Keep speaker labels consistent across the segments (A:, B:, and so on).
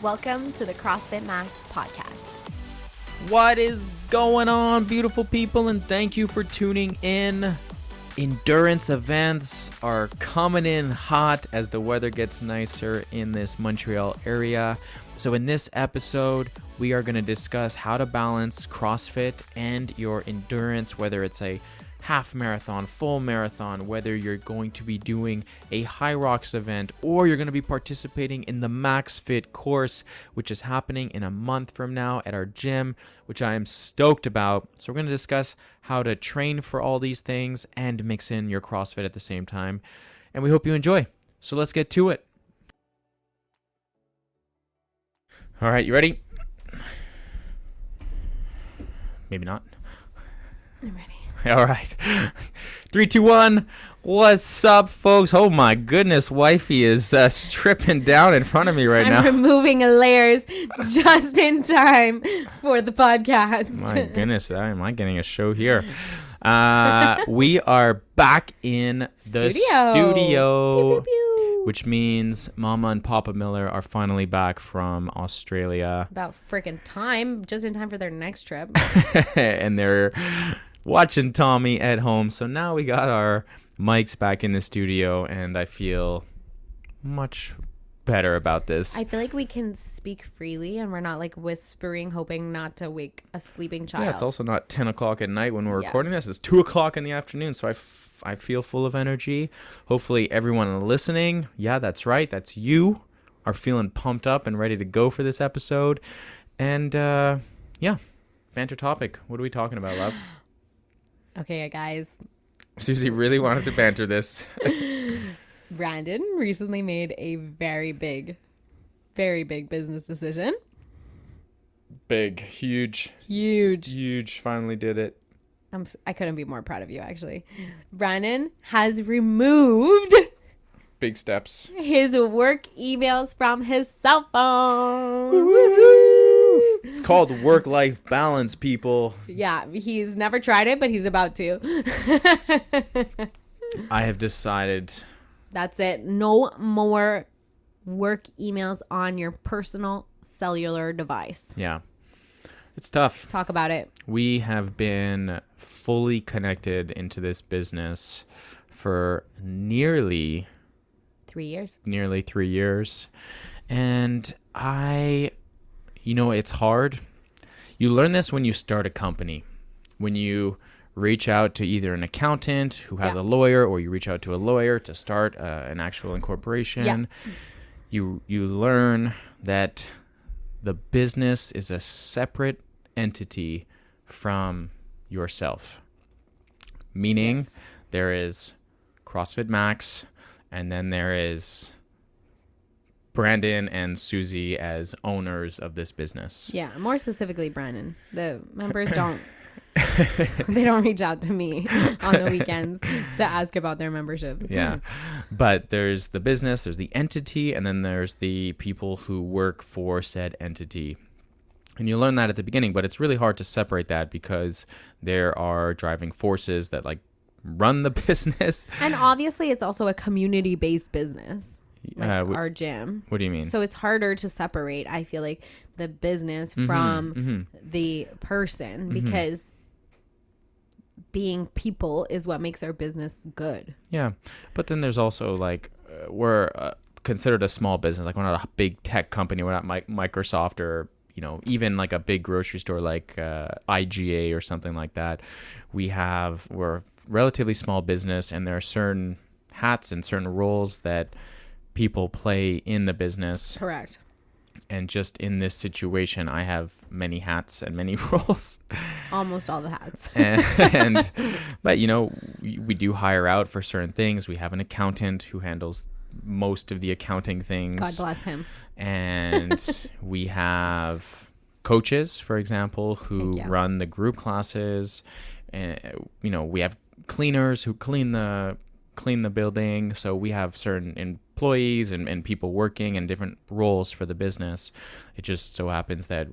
A: Welcome to the CrossFit Max podcast.
B: What is going on, beautiful people, and thank you for tuning in. Endurance events are coming in hot as the weather gets nicer in this Montreal area. So in this episode, we are going to discuss how to balance CrossFit and your endurance, whether it's a half marathon, full marathon, whether you're going to be doing a Hyrox event or you're going to be participating in the Max Fit course, which is happening in a month from now at our gym, which I am stoked about. So we're going to discuss how to train for all these things and mix in your CrossFit at the same time. And we hope you enjoy. So let's get to it. All right, you ready? Maybe not.
A: I'm ready.
B: All right. 3, 2, 1. What's up, folks? Oh, my goodness. Wifey is stripping down in front of me right now.
A: I'm removing layers just in time for the podcast.
B: My goodness. Am I getting a show here? We are back in the studio.
A: Pew, pew, pew.
B: Which means Mama and Papa Miller are finally back from Australia.
A: About freaking time. Just in time for their next trip.
B: And they're watching Tommy at home. So now we got our mics back in the studio, and I feel much better about this.
A: I feel like we can speak freely and we're not like whispering, hoping not to wake a sleeping child.
B: Yeah, it's also not 10 o'clock at night when we're recording this. It's 2 o'clock in the afternoon, so I feel full of energy. Hopefully everyone listening, yeah, that's right, that's you, are feeling pumped up and ready to go for this episode. And yeah, banter topic. What are we talking about, love?
A: Okay, guys.
B: Susie really wanted to banter this.
A: Brandon recently made a very big business decision.
B: Big, huge. Finally did it.
A: I couldn't be more proud of you, actually. Brandon has removed
B: Big steps.
A: his work emails from his cell phone.
B: It's called work-life balance, people.
A: Yeah, he's never tried it, but he's about to.
B: I have decided.
A: That's it. No more work emails on your personal cellular device.
B: Yeah. It's tough.
A: Talk about it.
B: We have been fully connected into this business for nearly
A: 3 years.
B: Nearly 3 years. And it's hard. You learn this when you start a company. When you reach out to either an accountant who has a lawyer, or you reach out to a lawyer to start an actual incorporation. Yeah. You learn that the business is a separate entity from yourself. Meaning there is CrossFit Max, and then there is Brandon and Susie as owners of this business.
A: Yeah, more specifically Brandon. The members don't they don't reach out to me on the weekends to ask about their memberships.
B: Yeah. But there's the business, there's the entity, and then there's the people who work for said entity. And you learn that at the beginning, but it's really hard to separate that because there are driving forces that like run the business.
A: And obviously it's also a community-based business. Like our gym.
B: What do you mean?
A: So it's harder to separate, I feel like, the business from the person, because being people is what makes our business good.
B: Yeah. But then there's also like we're considered a small business. Like we're not a big tech company. We're not Microsoft or, even like a big grocery store like IGA or something like that. We're a relatively small business, and there are certain hats and certain roles that people play in the business.
A: Correct.
B: And just in this situation, I have many hats and many roles.
A: Almost all the hats.
B: But we do hire out for certain things. We have an accountant who handles most of the accounting things.
A: God bless him.
B: And we have coaches, for example, who run the group classes. We have cleaners who clean the building. So we have certain employees and people working in different roles for the business. It just so happens that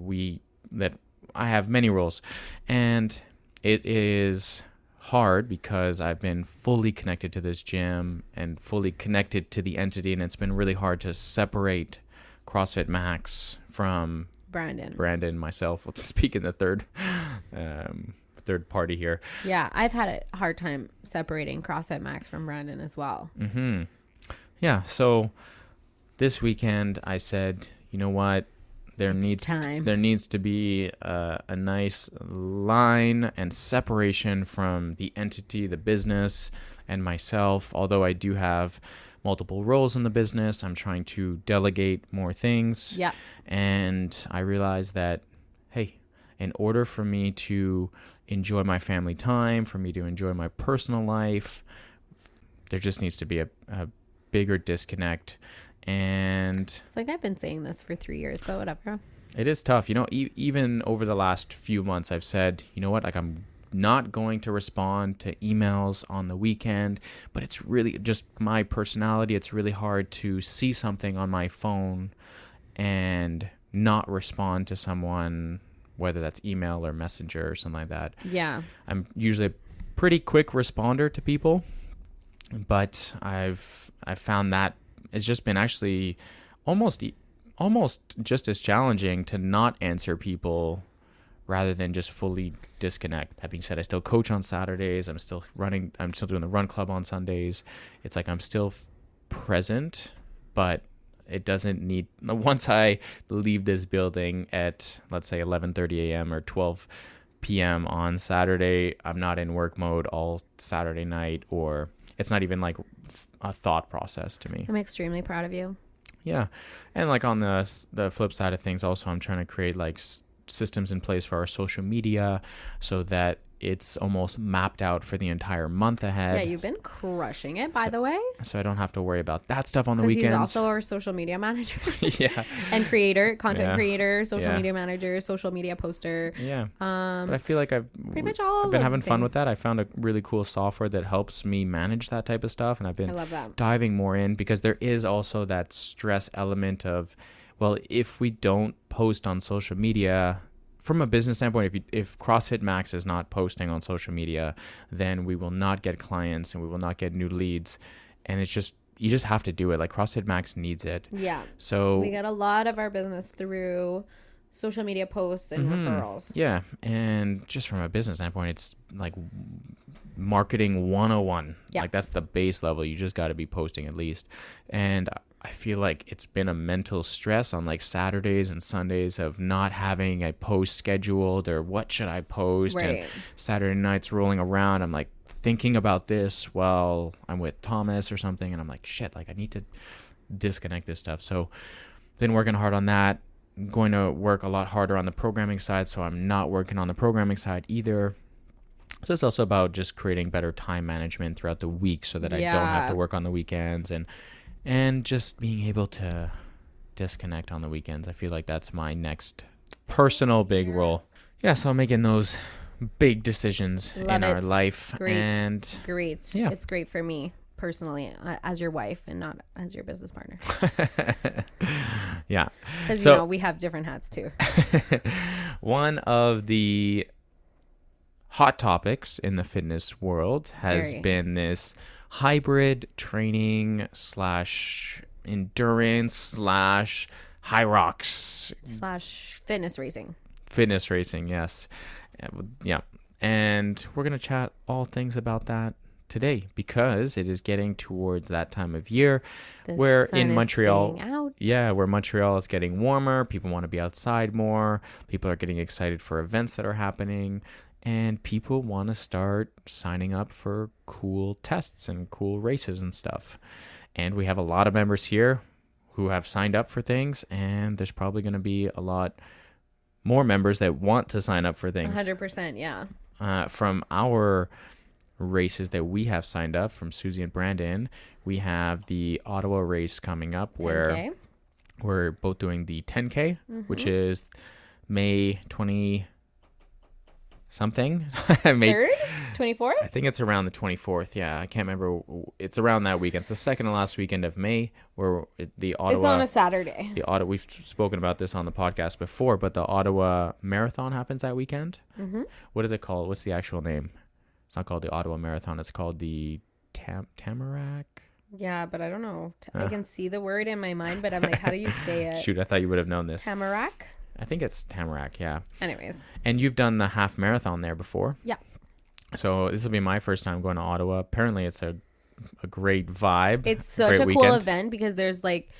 B: I have many roles, and it is hard because I've been fully connected to this gym and fully connected to the entity, and it's been really hard to separate CrossFit Max from Brandon, myself. We'll speak in the third party here.
A: Yeah, I've had a hard time separating CrossFit Max from Brandon as well.
B: Mm-hmm. Yeah, so this weekend I said, you know what? There needs to be a nice line and separation from the entity, the business, and myself. Although I do have multiple roles in the business, I'm trying to delegate more things.
A: Yeah.
B: And I realized that, hey, in order for me to enjoy my family time, for me to enjoy my personal life, there just needs to be a bigger disconnect. And
A: it's like I've been saying this for 3 years, but whatever.
B: It is tough. You know, even over the last few months, I've said, you know what, like I'm not going to respond to emails on the weekend, but it's really just my personality. It's really hard to see something on my phone and not respond to someone, whether that's email or messenger or something like that.
A: Yeah. I'm
B: usually a pretty quick responder to people, but I've found that it's just been actually almost just as challenging to not answer people rather than just fully disconnect. That being said, I still coach on Saturdays. I'm still doing the run club on Sundays. It's like I'm still present, but it doesn't need, once I leave this building at, let's say 11:30 a.m. or 12 p.m. on Saturday, I'm not in work mode all Saturday night, or it's not even like a thought process to me.
A: I'm extremely proud of you.
B: Yeah. And like on the flip side of things, also I'm trying to create like systems in place for our social media so that it's almost mapped out for the entire month ahead.
A: Yeah, you've been crushing it, by the way.
B: So I don't have to worry about that stuff on the weekends.
A: He's also our social media manager.
B: Yeah.
A: And content creator, social media manager, social media poster.
B: Yeah. But I feel like I've been having fun with that. I found a really cool software that helps me manage that type of stuff, and I've been diving more in, because there is also that stress element of, well, if we don't post on social media, from a business standpoint, if CrossFit Max is not posting on social media, then we will not get clients and we will not get new leads. And it's just, you just have to do it. Like CrossFit Max needs it.
A: Yeah.
B: So
A: we get a lot of our business through social media posts and referrals.
B: Yeah. And just from a business standpoint, it's like marketing 101. Yeah. Like that's the base level. You just got to be posting at least. And I feel like it's been a mental stress on like Saturdays and Sundays of not having a post scheduled, or what should I post?
A: Right.
B: And Saturday nights rolling around, I'm like thinking about this while I'm with Thomas or something, and I'm like, shit, like I need to disconnect this stuff. So been working hard on that. I'm going to work a lot harder on the programming side, so I'm not working on the programming side either. So it's also about just creating better time management throughout the week so that I don't have to work on the weekends, and just being able to disconnect on the weekends. I feel like that's my next personal big role. Yeah, so I'm making those big decisions in our life.
A: Great.
B: And
A: great. Yeah. It's great for me personally as your wife and not as your business partner.
B: Yeah.
A: Because, we have different hats too.
B: One of the hot topics in the fitness world has been this hybrid training / endurance / Hyrox
A: / fitness racing. Yes. Yeah. And we're going to chat all things about that today, because it is getting towards that time of year where in Montreal, where Montreal is getting warmer. People want to be outside more. People are getting excited for events that are happening. And people want to start signing up for cool tests and cool races and stuff. And we have a lot of members here who have signed up for things. And there's probably going to be a lot more members that want to sign up for things. 100%, yeah.
B: From our races that we have signed up, from Susie and Brandon, we have the Ottawa race coming up 10K. Where we're both doing the 10K, which is May 20... something. May
A: 3rd? 24th?
B: I think it's around the 24th. Yeah, I can't remember. It's around that weekend. It's the second to last weekend of May, where the Ottawa...
A: It's on a Saturday.
B: We've spoken about this on the podcast before, but the Ottawa Marathon happens that weekend. Mm-hmm. What is it called? What's the actual name? It's not called the Ottawa Marathon. It's called the Tamarack...
C: Yeah, but I don't know. I can see the word in my mind, but I'm like, how do you say it?
A: Shoot, I thought you would have known this.
C: Tamarack?
A: I think it's Tamarack, yeah.
C: Anyways.
A: And you've done the half marathon there before.
C: Yeah.
A: So this will be my first time going to Ottawa. Apparently it's a great vibe.
C: It's such a cool event because there's like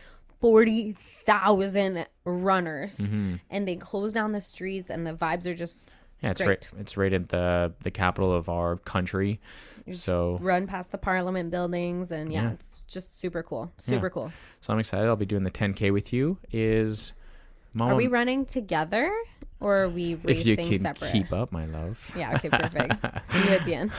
C: 40,000 runners and they close down the streets and the vibes are just great.
A: It's right at the capital of our country. So
C: run past the Parliament buildings and it's just super cool. Super cool.
A: So I'm excited. I'll be doing the 10K with you.
C: Are we running together or are we racing separate?
A: If you can keep up, my love.
C: Yeah, okay, perfect. See you at the
A: end.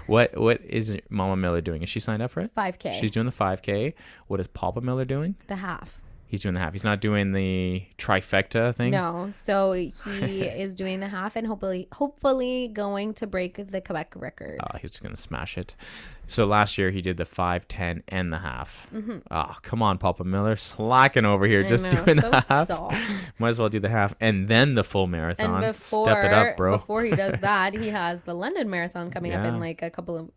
A: What is Mama Miller doing? Is she signed up for it?
C: 5K.
A: She's doing the 5K. What is Papa Miller doing?
C: The half.
A: He's doing the half. He's not doing the trifecta thing?
C: No. So he is doing the half and hopefully going to break the Quebec record.
A: Oh, he's just going to smash it. So last year he did the 5, 10, and the half. Oh, come on, Papa Miller. Slacking over here. Doing the half. Soft. Might as well do the half and then the full marathon.
C: And
A: Step it up, bro.
C: Before he does that, he has the London Marathon coming up in like a couple of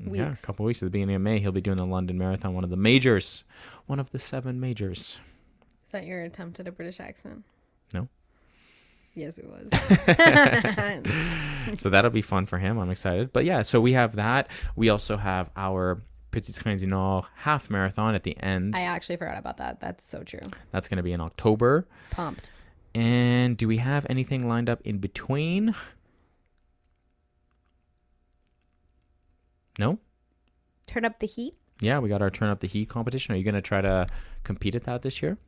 C: weeks.
A: Yeah, a couple of weeks at the beginning of May. He'll be doing the London Marathon, one of the majors. One of the 7 majors.
C: Is that your attempt at a British accent?
A: No.
C: Yes, it was.
A: So that'll be fun for him. I'm excited. But yeah, so we have that. We also have our Petit Train du Nord half marathon at the end.
C: I actually forgot about that. That's so true.
A: That's going to be in October.
C: Pumped.
A: And do we have anything lined up in between? No?
C: Turn up the heat?
A: Yeah, we got our Turn Up the Heat competition. Are you going to try to compete at that this year?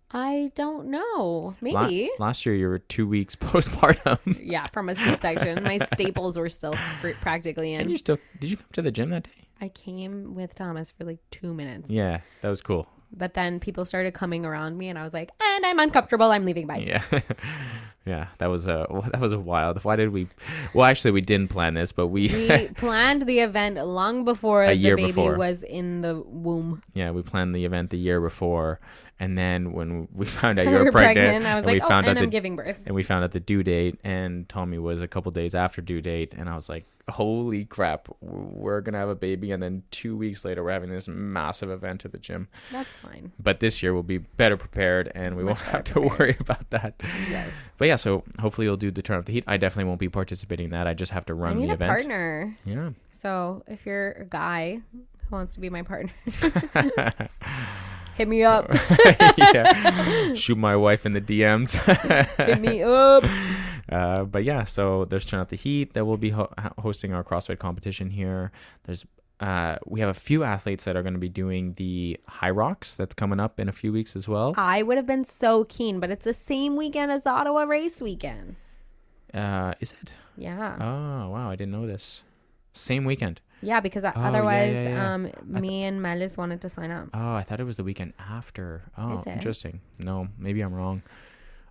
C: I don't know. Maybe.
A: Last year you were 2 weeks postpartum.
C: Yeah, from a C-section. My staples were still practically in.
A: And did you come to the gym that day?
C: I came with Thomas for like 2 minutes.
A: Yeah, that was cool.
C: But then people started coming around me and I was like, and I'm uncomfortable. I'm leaving. Bye.
A: Yeah. Yeah, that was a wild. Why did we? Well, actually, we didn't plan this, but we
C: planned the event long before the baby was in the womb.
A: Yeah, we planned the event the year before, and then when we found out you were pregnant,
C: I was like, I'm giving birth.
A: And we found out the due date, and Tommy was a couple days after due date, and I was like, holy crap, we're gonna have a baby, and then 2 weeks later we're having this massive event at the gym.
C: That's fine.
A: But this year we'll be better prepared, and we won't have to worry about that.
C: Yes.
A: But yeah, so hopefully you'll do the Turn Up the Heat. I definitely won't be participating in that. I just have to run the event.
C: I need a partner.
A: Yeah.
C: So if you're a guy who wants to be my partner, hit me up.
A: Yeah. Shoot my wife in the DMs.
C: Hit me up.
A: But yeah, so there's Turn Up the Heat that will be hosting our CrossFit competition here. We have a few athletes that are going to be doing the Hyrox that's coming up in a few weeks as well.
C: I would have been so keen, but it's the same weekend as the Ottawa race weekend.
A: Is it?
C: Yeah.
A: Oh, wow. I didn't know this. Same weekend.
C: Yeah, because otherwise, me and Melis wanted to sign up.
A: Oh, I thought it was the weekend after. Oh, interesting. No, maybe I'm wrong.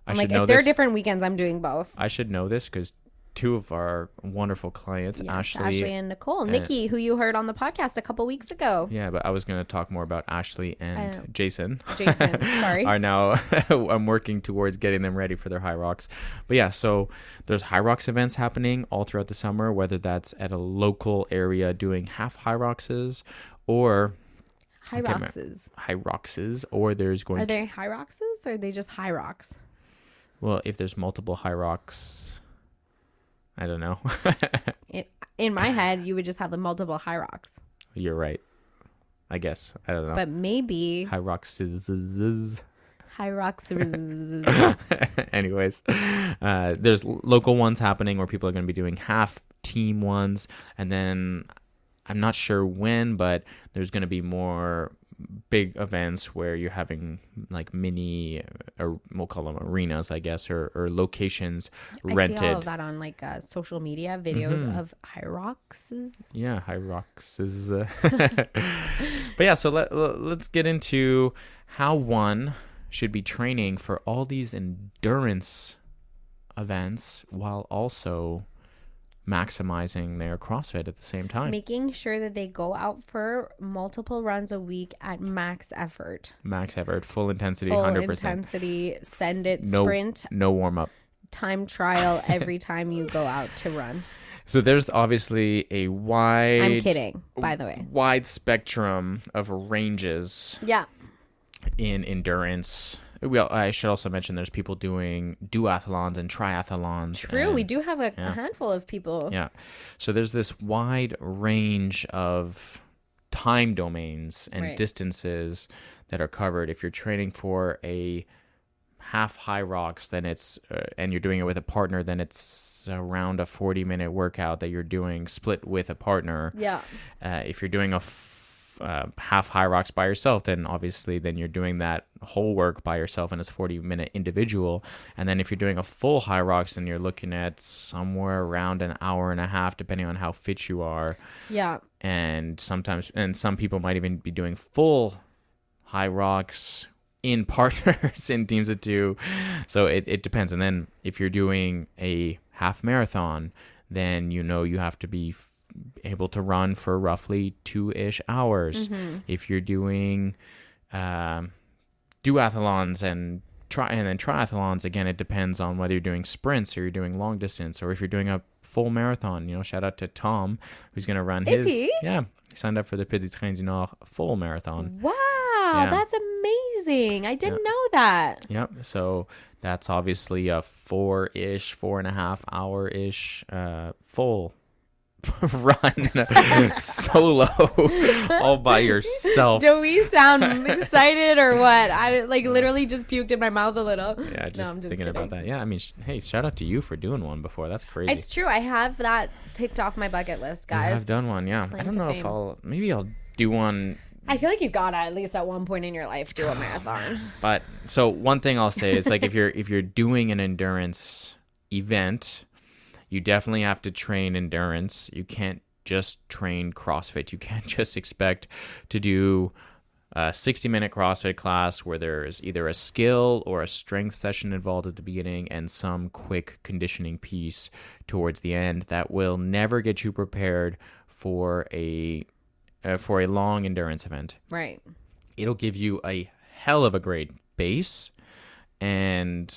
C: If they're different weekends, I'm doing both.
A: I should know this because 2 of our wonderful clients,
C: Ashley and Nicole. Nikki, who you heard on the podcast a couple weeks ago.
A: Yeah, but I was going to talk more about Ashley and Jason.
C: Sorry.
A: Are now, I'm working towards getting them ready for their Hyrox. But yeah, so there's Hyrox events happening all throughout the summer, whether that's at a local area doing half Hyroxes or... Hyroxes, or there's going
C: to... Are they Hyroxes or are they just Hyrox?
A: Well, if there's multiple Hyrox... I don't know.
C: In my head, you would just have the multiple Hyrox.
A: You're right. I guess. I don't know.
C: But maybe...
A: Hyroxes.
C: Anyways.
A: There's local ones happening where people are going to be doing half team ones. And then I'm not sure when, but there's going to be more big events where you're having like mini, or we'll call them arenas, I guess, or locations rented. I see all
C: of that on like social media videos of Hyroxes.
A: Yeah, Hyroxes. But yeah, so let's get into how one should be training for all these endurance events while also maximizing their CrossFit at the same time.
C: Making sure that they go out for multiple runs a week at max effort.
A: Max effort, full intensity, 100%.
C: Full intensity, sprint.
A: No warm up.
C: Time trial every time you go out to run.
A: So there's obviously a wide...
C: I'm kidding, by the way.
A: Wide spectrum of ranges in endurance. Well, I should also mention there's people doing duathlons and triathlons.
C: True, we do have a handful of people.
A: Yeah. So there's this wide range of time domains and distances that are covered. If you're training for a half Hyrox, then it's and you're doing it with a partner, then it's around a 40-minute workout that you're doing split with a partner.
C: Yeah.
A: If you're doing a half Hyrox by yourself, then obviously then you're doing that whole work by yourself and it's 40-minute individual. And then if you're doing a full Hyrox, then you're looking at somewhere around an hour and a half, depending on how fit you are.
C: Yeah.
A: And some people might even be doing full Hyrox in partners in teams of 2. So it depends. And then if you're doing a half marathon, then you have to be able to run for roughly 2-ish hours. If you're doing duathlons and then triathlons, again, it depends on whether you're doing sprints or you're doing long distance, or if you're doing a full marathon. Shout out to Tom, who's going to run his.
C: Is he?
A: Yeah, he signed up for the Petits Trains du Nord full marathon.
C: Wow, that's amazing. I didn't know that.
A: Yep. So that's obviously a 4.5 hour-ish full run solo all by yourself.
C: Do we sound excited or what? I literally just puked in my mouth a little.
A: Yeah, just thinking about that. Yeah, I mean, hey, shout out to you for doing one before. That's crazy.
C: It's true. I have that ticked off my bucket list, guys.
A: I've done one. Yeah, I don't know if I'll do one.
C: I feel like you've got to at least at one point in your life do a marathon.
A: But so one thing I'll say is if you're doing an endurance event, you definitely have to train endurance. You can't just train CrossFit. You can't just expect to do a 60-minute CrossFit class where there's either a skill or a strength session involved at the beginning and some quick conditioning piece towards the end. That will never get you prepared for a long endurance event.
C: Right.
A: It'll give you a hell of a great base and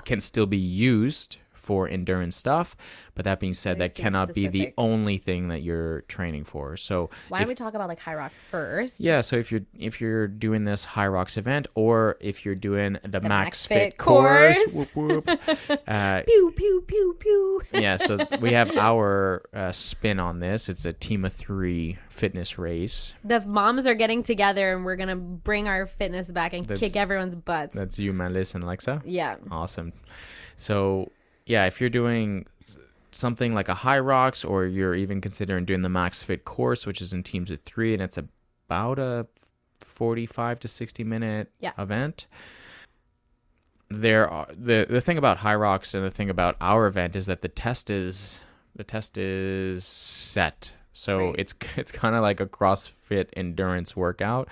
A: can still be used for endurance stuff, but that being said, that cannot be the only thing that you're training for. So
C: why don't we talk about Hyrox first?
A: Yeah, so if you're doing this Hyrox event, or if you're doing the Max Fit course, whoop, whoop,
C: pew pew pew pew.
A: Yeah, so we have our spin on this. It's a team of 3 fitness race.
C: The moms are getting together, and we're gonna bring our fitness back and kick everyone's butts.
A: That's you, Melis, and Alexa.
C: Yeah,
A: awesome. So yeah, if you're doing something like a Hyrox, or you're even considering doing the Max Fit course, which is in teams of 3, and it's about a 45 to 60 minute event. The thing about Hyrox and the thing about our event is that the test is set. So it's kind of like a CrossFit endurance workout.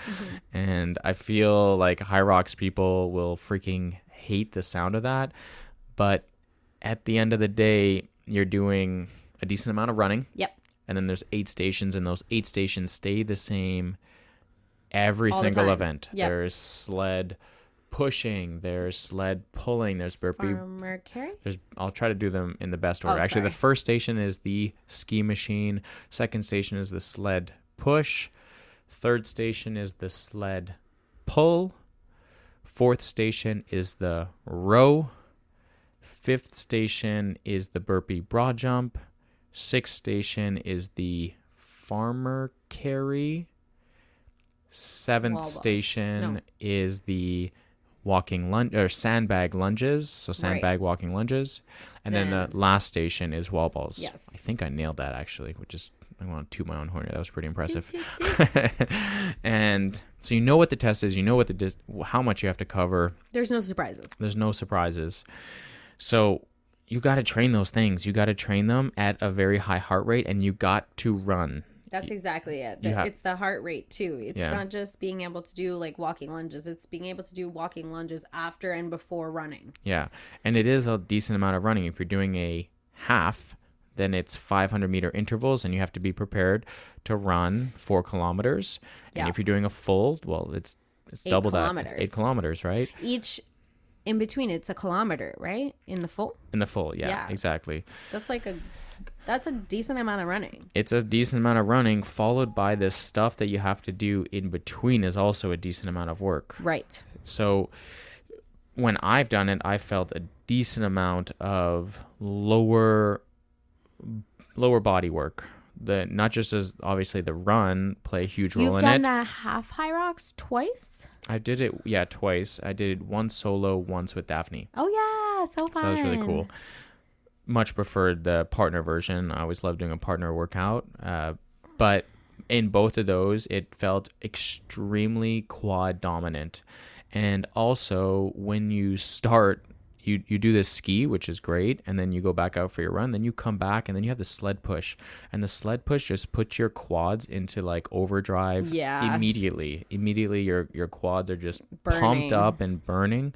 A: And I feel like Hyrox people will freaking hate the sound of that. But at the end of the day, you're doing a decent amount of running.
C: Yep.
A: And then there's 8 stations, and those 8 stations stay the same every single event.
C: Yep.
A: There's sled pushing, there's sled pulling, there's burpee.
C: Farmer carry?
A: I'll try to do them in the best order. Actually, the first station is the ski machine. Second station is the sled push. Third station is the sled pull. Fourth station is the row. Fifth station is the burpee broad jump. Sixth station is the farmer carry. Seventh station is the walking lunge or sandbag lunges. So sandbag walking lunges. And then the last station is wall balls.
C: Yes.
A: I think I nailed that actually, which is, I want to toot my own horn here. That was pretty impressive. And so you know what the test is. You know what how much you have to cover.
C: There's no surprises.
A: There's no surprises. So you got to train those things. You got to train them at a very high heart rate, and you got to run.
C: That's exactly it. It's the heart rate too. It's not just being able to do like walking lunges. It's being able to do walking lunges after and before running. Yeah.
A: And it is a decent amount of running. If you're doing a half, then it's 500-meter intervals, and you have to be prepared to run 4 kilometers. And if you're doing a full, well, it's double that. It's 8 kilometers, right?
C: Each in between, it's a kilometer, right? In the full?
A: In the full, yeah. Exactly.
C: That's like a That's a decent amount of running.
A: It's a decent amount of running, followed by this stuff that you have to do in between is also a decent amount of work.
C: Right.
A: So when I've done it, I felt a decent amount of lower body work. Not just as obviously the run play a huge role in it.
C: You've done the half Hyrox twice?
A: I did it, twice. I did it once solo, once with Daphne.
C: Oh yeah, so fun.
A: So that was really cool. Much preferred the partner version. I always loved doing a partner workout. But in both of those, it felt extremely quad dominant. And also, when you start, you do this ski, which is great, and then you go back out for your run, then you come back, and then you have the sled push. And the sled push just puts your quads into like overdrive immediately. Immediately, your quads are just pumped up and burning.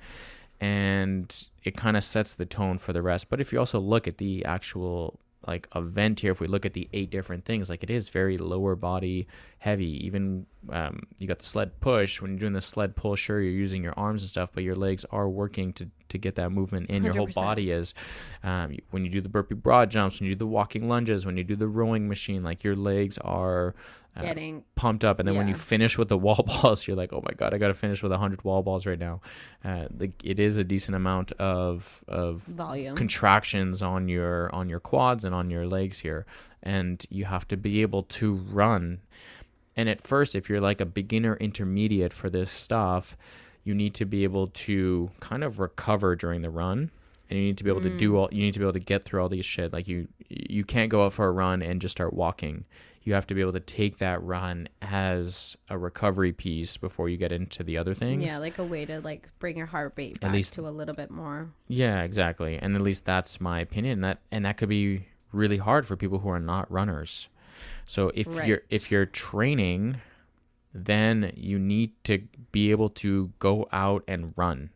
A: And it kind of sets the tone for the rest. But if you also look at the actual like event here, if we look at the 8 different things, like it is very lower body heavy. Even you got the sled push. When you're doing the sled pull, sure, you're using your arms and stuff, but your legs are working to get that movement in. 100%. Your whole body is. When you do the burpee broad jumps, when you do the walking lunges, when you do the rowing machine, like your legs are getting pumped up. And then when you finish with the wall balls, you're like, oh my God, I got to finish with 100 wall balls right now. It is a decent amount of
C: volume
A: contractions on your quads and on your legs here. And you have to be able to run. And at first, if you're like a beginner intermediate for this stuff, you need to be able to kind of recover during the run. And you need to be able to you need to be able to get through all these shit. Like you can't go out for a run and just start walking. You have to be able to take that run as a recovery piece before you get into the other things.
C: Yeah, like a way to like bring your heart rate back to a little bit more.
A: Yeah, exactly. And at least that's my opinion. That could be really hard for people who are not runners. So if you're training, then you need to be able to go out and run.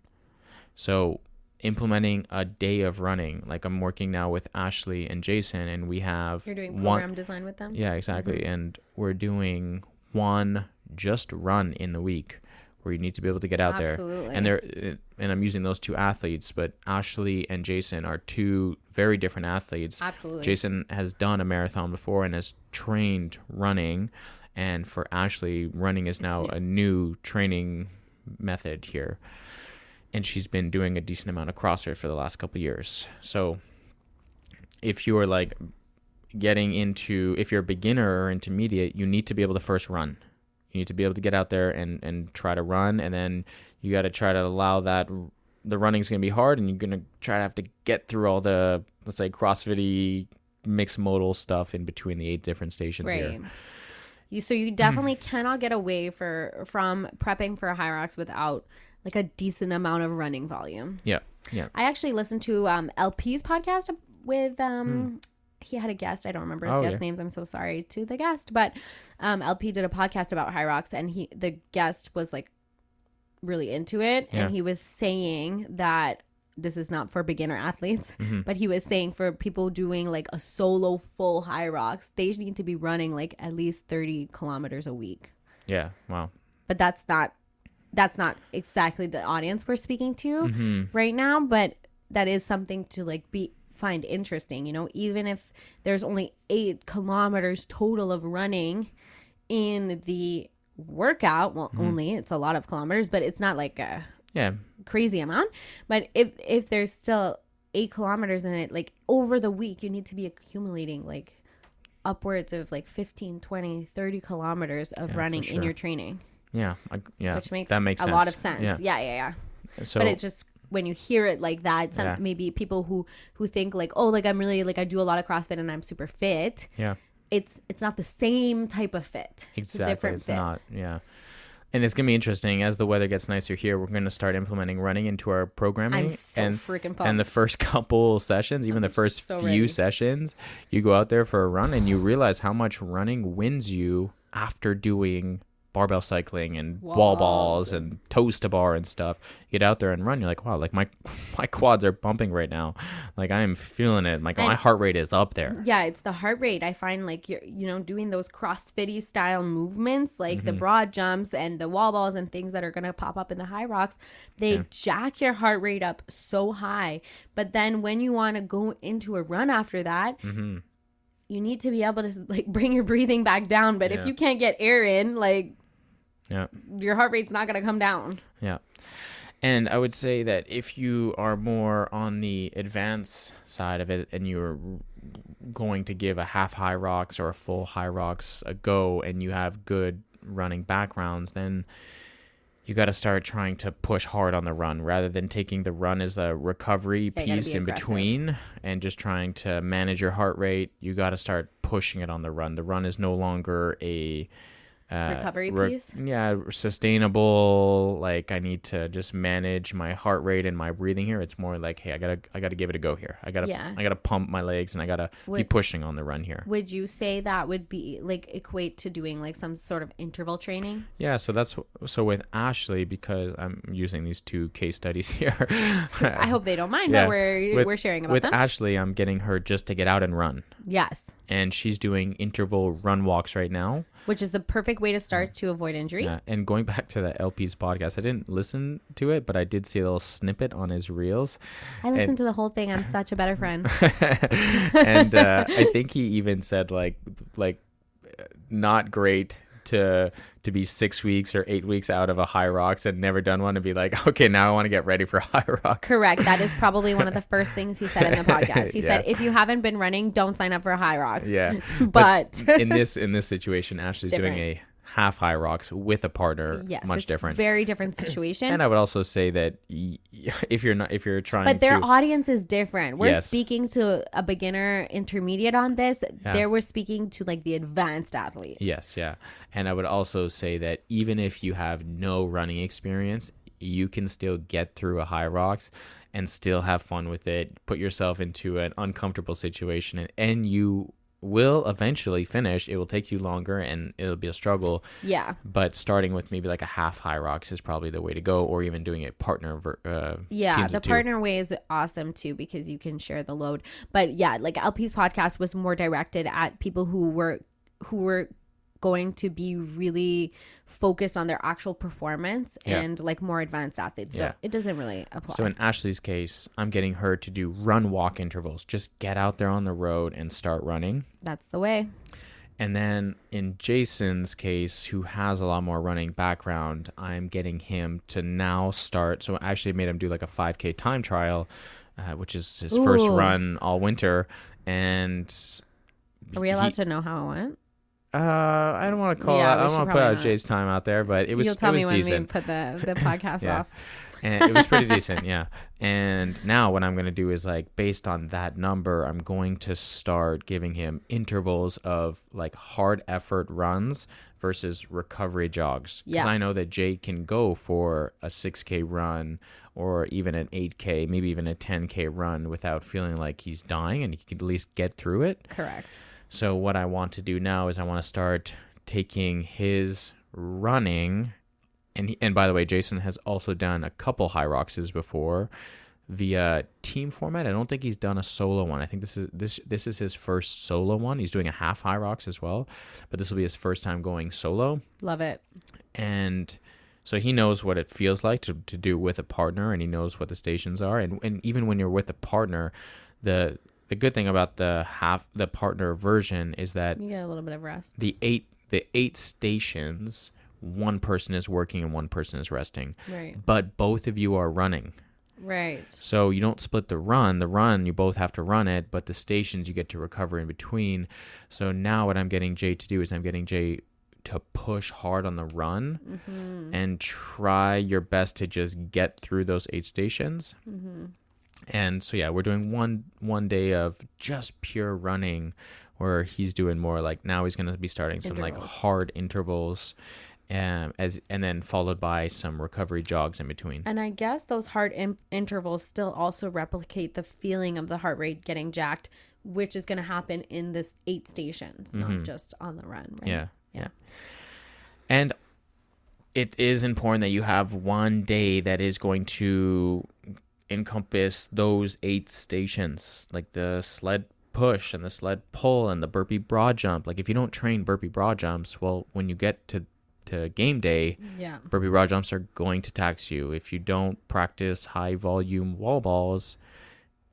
A: So implementing a day of running, like I'm working now with Ashley and Jason, and we have
C: you're doing program design with them.
A: Yeah, exactly. Mm-hmm. And we're doing one just run in the week where you need to be able to get out there. And I'm using those 2 athletes, but Ashley and Jason are 2 very different athletes.
C: Absolutely.
A: Jason has done a marathon before and has trained running, and for Ashley, running is now a new training method here. And she's been doing a decent amount of CrossFit for the last couple of years. So if you're like if you're a beginner or intermediate, you need to be able to first run. You need to be able to get out there and try to run. And then you got to try to allow that. The running's going to be hard, and you're going to try to have to get through all the, let's say, CrossFit-y mixed modal stuff in between the 8 different stations here.
C: So you definitely cannot get away from prepping for a Hyrox without like a decent amount of running volume.
A: Yeah.
C: I actually listened to LP's podcast with he had a guest. I don't remember his guest names. I'm so sorry to the guest, but LP did a podcast about Hyrox, and the guest was like really into it, and he was saying that this is not for beginner athletes, but he was saying for people doing like a solo full Hyrox, they need to be running like at least 30 kilometers a week.
A: Yeah. Wow.
C: But that's not exactly the audience we're speaking to right now, but that is something to like find interesting, even if there's only 8 kilometers total of running in the workout. Well, only it's a lot of kilometers, but it's not like a crazy amount. But if there's still 8 kilometers in it, like over the week, you need to be accumulating like upwards of like 15, 20, 30 kilometers of running in your training.
A: Yeah.
C: Which makes
A: sense.
C: A lot of sense. Yeah.
A: So,
C: but it's just when you hear it like that, maybe people who think like, oh, like I'm really like I do a lot of CrossFit and I'm super fit.
A: Yeah.
C: It's not the same type of fit.
A: Exactly.
C: It's a different fit.
A: Not. Yeah. And it's going to be interesting as the weather gets nicer here. We're going to start implementing running into our programming.
C: I'm so freaking pumped.
A: And the first couple sessions, even the first few sessions, you go out there for a run and you realize how much running wins you after doing barbell cycling and wall balls and toes to bar and stuff. You get out there and run. You're like, wow, like my quads are pumping right now. Like I am feeling it. Like my heart rate is up there.
C: Yeah, it's the heart rate. I find like you're doing those CrossFit-y style movements, like the broad jumps and the wall balls and things that are gonna pop up in the Hyrox. They jack your heart rate up so high. But then when you want to go into a run after that, you need to be able to like bring your breathing back down. But if you can't get air in, like your heart rate's not going to come down.
A: Yeah. And I would say that if you are more on the advanced side of it and you're going to give a half Hyrox or a full Hyrox a go and you have good running backgrounds, then you got to start trying to push hard on the run rather than taking the run as a recovery piece in between and just trying to manage your heart rate. You got to start pushing it on the run. The run is no longer a
C: recovery piece.
A: Sustainable. Like I need to just manage my heart rate and my breathing here. It's more like, hey, I gotta give it a go here. I gotta pump my legs and I gotta keep pushing on the run here.
C: Would you say that would be like equate to doing like some sort of interval training?
A: Yeah. So with Ashley, because I'm using these 2 case studies here.
C: I hope they don't mind that we're sharing about them.
A: With Ashley, I'm getting her just to get out and run.
C: Yes.
A: And she's doing interval run walks right now.
C: Which is the perfect way to start to avoid injury. Yeah,
A: and going back to the LP's podcast, I didn't listen to it, but I did see a little snippet on his reels.
C: I listened to the whole thing. I'm such a better friend.
A: And I think he even said like not great to be 6 weeks or 8 weeks out of a Hyrox and never done one and be like, okay, now I want to get ready for Hyrox.
C: Correct. That is probably one of the first things he said in the podcast. He said, if you haven't been running, don't sign up for a Hyrox.
A: Yeah.
C: But
A: in this situation, Ashley's doing a half Hyrox with a partner.
C: Yes,
A: much different.
C: Very different situation.
A: And I would also say that if you're trying
C: but their audience is different. We're speaking to a beginner intermediate on this. They were speaking to like the advanced athlete.
A: Yes. Yeah. And I would also say that even if you have no running experience, you can still get through a Hyrox and still have fun with it, put yourself into an uncomfortable situation, and you will eventually finish. It will take you longer and it'll be a struggle.
C: Yeah.
A: But starting with maybe like a half Hyrox is probably the way to go, or even doing it partner.
C: The partner way is awesome too because you can share the load. But yeah, like LP's podcast was more directed at people who were going to be really focused on their actual performance and like more advanced athletes. So it doesn't really apply.
A: So in Ashley's case, I'm getting her to do run walk intervals. Just get out there on the road and start running.
C: That's the way.
A: And then in Jason's case, who has a lot more running background, I'm getting him to now start. So I actually made him do like a 5K time trial, which is his first run all winter. And
C: are we allowed to know how it went?
A: I don't want to call out. I don't want to put out Jay's time out there, but it was.
C: You'll tell me when
A: decent.
C: we put the podcast off.
A: And it was pretty decent, yeah. And now what I'm going to do is like based on that number, I'm going to start giving him intervals of like hard effort runs versus recovery jogs. Because I know that Jay can go for a 6K run or even an 8K, maybe even a 10K run without feeling like he's dying, and he can at least get through it.
C: Correct.
A: So what I want to do now is I want to start taking his running, and by the way, Jason has also done a couple Hyroxes before via team format. I don't think he's done a solo one. I think this is his first solo one. He's doing a half Hyrox as well, but this will be his first time going solo.
C: Love it.
A: And so he knows what it feels like to do with a partner, and he knows what the stations are. And even when you're with a partner, the good thing about the partner version is that
C: you get a little bit of rest.
A: The eight stations, one person is working and one person is resting.
C: Right.
A: But both of you are running.
C: Right.
A: So you don't split the run. The run, you both have to run it, but the stations you get to recover in between. So now what I'm getting Jay to do is I'm getting Jay to push hard on the run and try your best to just get through those 8 stations. Mm-hmm. And so, we're doing one day of just pure running where he's doing more like now he's going to be starting some like hard intervals and then followed by some recovery jogs in between.
C: And I guess those hard intervals still also replicate the feeling of the heart rate getting jacked, which is going to happen in this 8 stations, not just on the run. Right?
A: Yeah. And it is important that you have one day that is going to encompass those 8 stations, like the sled push and the sled pull and the burpee broad jump. Like if you don't train burpee broad jumps, well, when you get to game day, burpee broad jumps are going to tax you. If you don't practice high volume wall balls,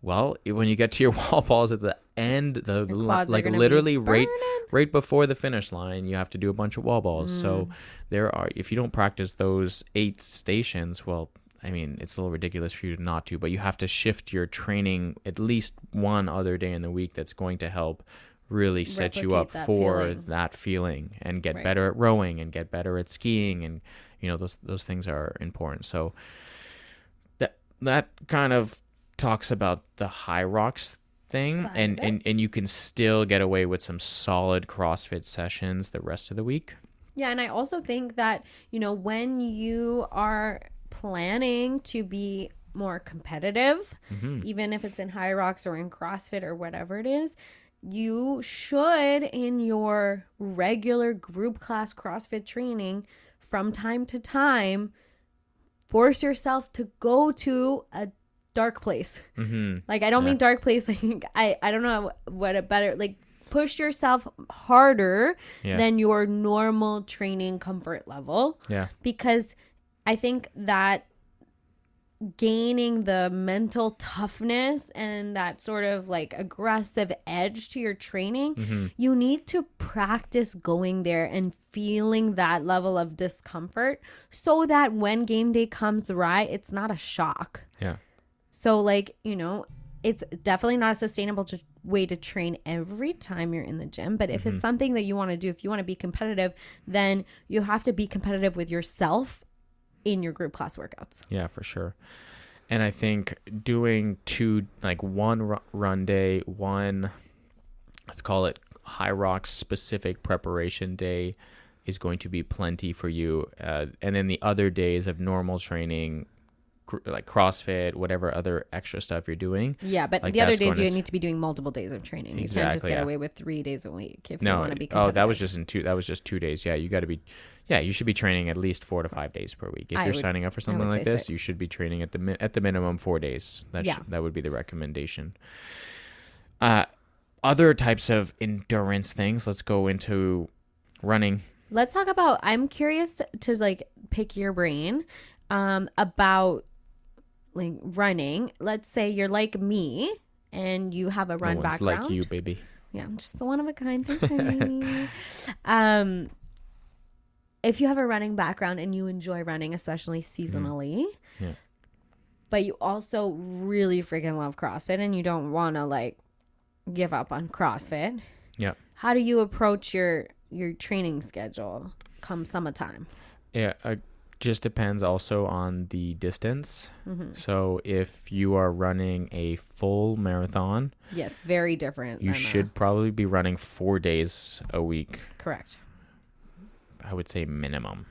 A: Well, when you get to your wall balls at the end, like
C: gonna
A: literally
C: be
A: right before the finish line, you have to do a bunch of wall balls. So if you don't practice those 8 stations, well, I mean, it's a little ridiculous for you not to, but you have to shift your training at least one other day in the week. That's going to help really set you up for that feeling and get better at rowing and get better at skiing. And, those things are important. So that kind of talks about the Hyrox thing, and you can still get away with some solid CrossFit sessions the rest of the week.
C: Yeah, and I also think that, when you are planning to be more competitive, even if it's in Hyrox or in CrossFit or whatever it is, you should, in your regular group class CrossFit training, from time to time, force yourself to go to a dark place. Like, I don't mean dark place, like I don't know what a better, like, push yourself harder than your normal training comfort level. Yeah. Because I think that gaining the mental toughness and that sort of like aggressive edge to your training, you need to practice going there and feeling that level of discomfort so that when game day comes, it's not a shock. Yeah. So, like, it's definitely not a sustainable way to train every time you're in the gym. But if it's something that you want to do, if you want to be competitive, then you have to be competitive with yourself in your group class workouts.
A: Yeah, for sure. And I think doing one run day, one, let's call it Hyrox specific preparation day, is going to be plenty for you. And then the other days of normal training, like CrossFit, whatever other extra stuff you're doing.
C: Yeah, but the other days you need to be doing multiple days of training. You can't just get away with 3 days a week if you want to be competitive.
A: That was just 2 days. Yeah, you got to be. Yeah, you should be training at least 4 to 5 days per week. If you're signing up for something like this, you should be training at the minimum 4 days. That would be the recommendation. Other types of endurance things. Let's go into running.
C: Let's talk about. I'm curious to like pick your brain about like running. Let's say you're like me and you have a run background.
A: Like you, baby.
C: Yeah, I'm just the one of a kind. Thanks, honey. If you have a running background and you enjoy running, especially seasonally, but you also really freaking love CrossFit and you don't want to like give up on CrossFit. Yeah. How do you approach your training schedule come summertime?
A: Yeah, just depends also on the distance. So if you are running a full marathon,
C: yes, very different.
A: You should probably be running 4 days a week.
C: Correct.
A: I would say minimum,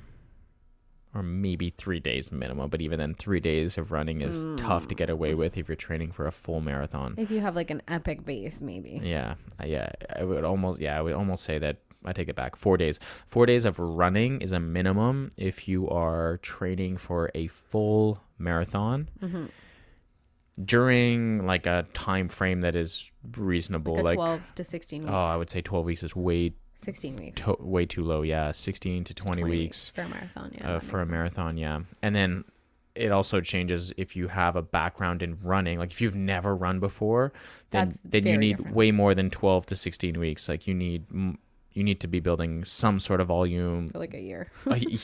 A: or maybe 3 days minimum. But even then, 3 days of running is tough to get away with if you're training for a full marathon.
C: If you have like an epic base, maybe.
A: Yeah. I would almost say that. I take it back. 4 days. 4 days of running is a minimum if you are training for a full marathon. During like a time frame that is reasonable,
C: like 12 to 16 weeks.
A: Oh, I would say 12 weeks is way
C: 16 weeks.
A: Way too low, yeah. 16 to 20 weeks.
C: For a marathon, yeah.
A: For a marathon, yeah. And then it also changes if you have a background in running. Like if you've never run before, then you need way more than 12 to 16 weeks. Like you need to be building some sort of volume
C: for like a year.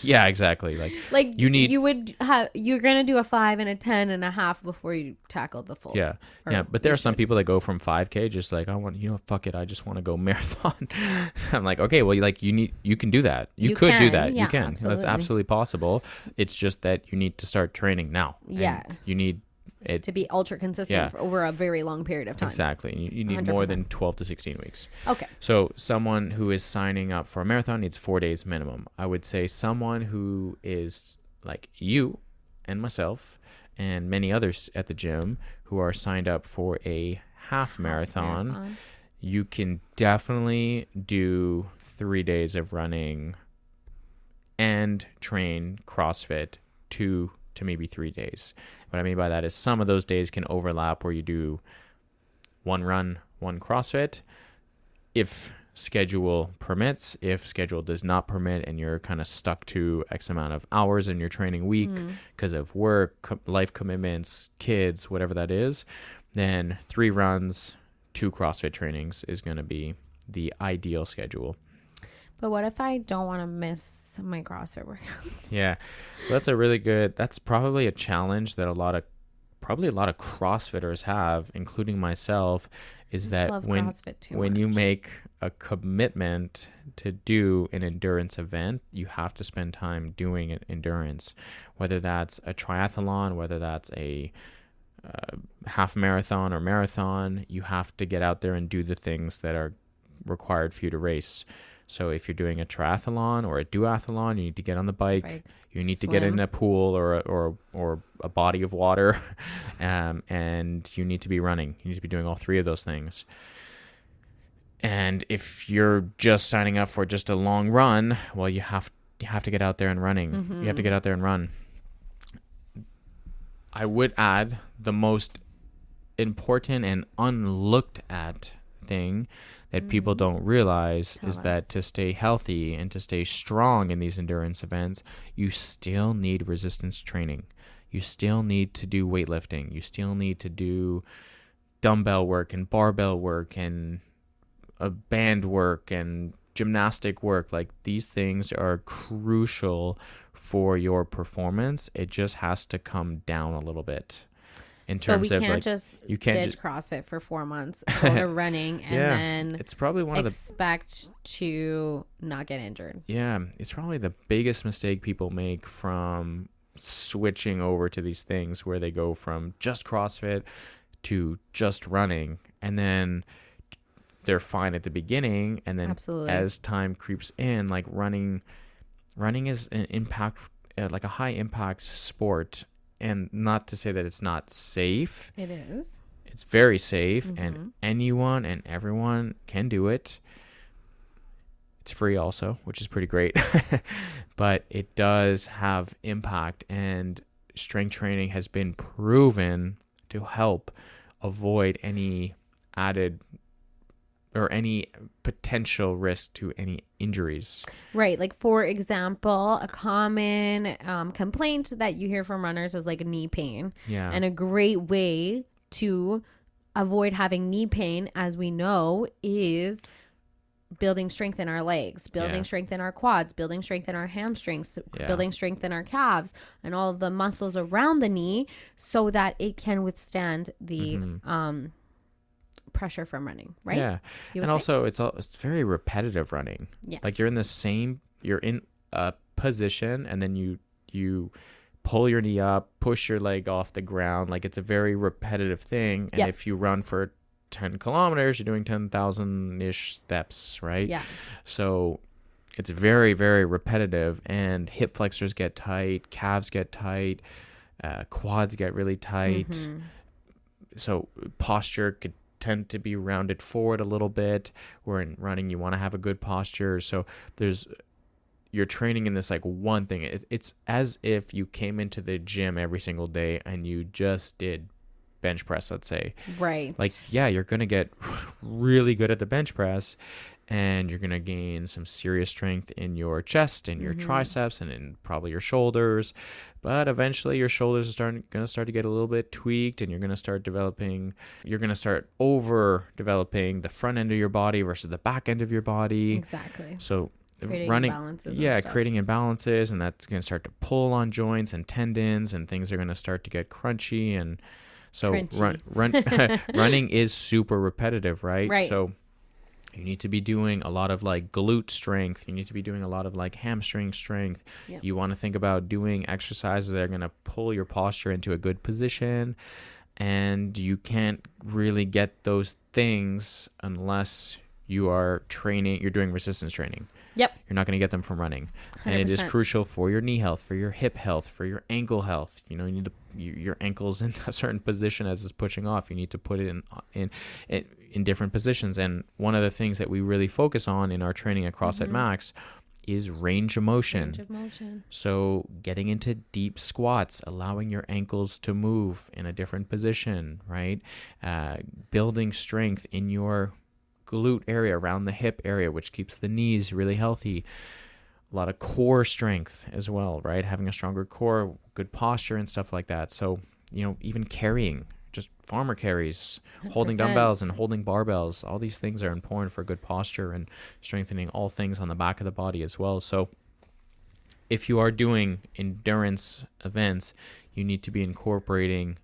A: Yeah, exactly. Like
C: you're gonna do a 5 and a 10 and a half before you tackle the full.
A: Yeah, but there are some people that go from 5K just like, I want, fuck it, I just want to go marathon. I'm like, okay, well, you can do that. You could do that. You can. Absolutely. That's absolutely possible. It's just that you need to start training now.
C: Yeah,
A: you need
C: it to be ultra consistent for over a very long period of time.
A: Exactly. You need 100%. More than 12 to 16 weeks.
C: Okay.
A: So someone who is signing up for a marathon needs 4 days minimum. I would say someone who is like you and myself and many others at the gym who are signed up for a half marathon, you can definitely do 3 days of running and train CrossFit 2 to maybe 3 days. What I mean by that is some of those days can overlap where you do one run, one CrossFit. If schedule permits, if schedule does not permit and you're kind of stuck to X amount of hours in your training week because of work, life commitments, kids, whatever that is, then 3 runs, 2 CrossFit trainings is going to be the ideal schedule.
C: But what if I don't want to miss my CrossFit workouts?
A: Yeah, that's probably a challenge that a lot of CrossFitters have, including myself, is that when you make a commitment to do an endurance event, you have to spend time doing an endurance, whether that's a triathlon, whether that's a half marathon or marathon. You have to get out there and do the things that are required for you to race. So if you're doing a triathlon or a duathlon, you need to get on the bike. You need to get in a pool or a body of water, and you need to be running. You need to be doing all 3 of those things. And if you're just signing up for just a long run, well, you have to get out there and running. Mm-hmm. You have to get out there and run. I would add the most important and unlooked at thing that people don't realize is that to stay healthy and to stay strong in these endurance events, you still need resistance training. You still need to do weightlifting. You still need to do dumbbell work and barbell work and band work and gymnastic work. Like, these things are crucial for your performance. It just has to come down a little bit.
C: So we can't just ditch CrossFit for 4 months, go to running, and then
A: it's probably
C: expect to not get injured.
A: Yeah, it's probably the biggest mistake people make from switching over to these things where they go from just CrossFit to just running, and then they're fine at the beginning, and then as time creeps in, like running is an impact, like a high impact sport. And not to say that it's not safe.
C: It is.
A: It's very safe, and anyone and everyone can do it. It's free also, which is pretty great. But it does have impact, and strength training has been proven to help avoid any added or any potential risk to any injuries.
C: Right. Like, for example, a common complaint that you hear from runners is like knee pain.
A: Yeah.
C: And a great way to avoid having knee pain, as we know, is building strength in our legs, building strength in our quads, building strength in our hamstrings, building strength in our calves and all of the muscles around the knee so that it can withstand the pressure from running, right?
A: Yeah. And also it's very repetitive running.
C: Yes.
A: Like, you're in a position, and then you pull your knee up, push your leg off the ground. Like, it's a very repetitive thing. And if you run for 10 kilometers, you're doing 10,000-ish steps, right?
C: Yeah.
A: So it's very, very repetitive, and hip flexors get tight, calves get tight, quads get really tight. Mm-hmm. So posture could tend to be rounded forward a little bit, where in running you want to have a good posture. So you're training in this like one thing. It's as if you came into the gym every single day and you just did bench press, let's say.
C: Right.
A: Like, yeah, you're going to get really good at the bench press, and you're going to gain some serious strength in your chest and your triceps and in probably your shoulders. But eventually your shoulders are going to start to get a little bit tweaked, and you're going to start over developing the front end of your body versus the back end of your body.
C: Exactly.
A: So
C: creating
A: imbalances, and that's going to start to pull on joints and tendons, and things are going to start to get crunchy. And so running is super repetitive, right?
C: Right.
A: So you need to be doing a lot of like glute strength. You need to be doing a lot of like hamstring strength. Yep. You want to think about doing exercises that are going to pull your posture into a good position. And you can't really get those things unless you're doing resistance training.
C: Yep.
A: You're not going to get them from running. 100%. And it is crucial for your knee health, for your hip health, for your ankle health. You know, you need your ankle's in a certain position as it's pushing off. You need to put it in different positions. And one of the things that we really focus on in our training at CrossFit Max is range of motion. So getting into deep squats, allowing your ankles to move in a different position, right? Building strength in your glute area, around the hip area, which keeps the knees really healthy. A lot of core strength as well, right? Having a stronger core, good posture and stuff like that. So, you know, even carrying, just farmer carries, 100%. Holding dumbbells and holding barbells. All these things are important for good posture and strengthening all things on the back of the body as well. So if you are doing endurance events, you need to be incorporating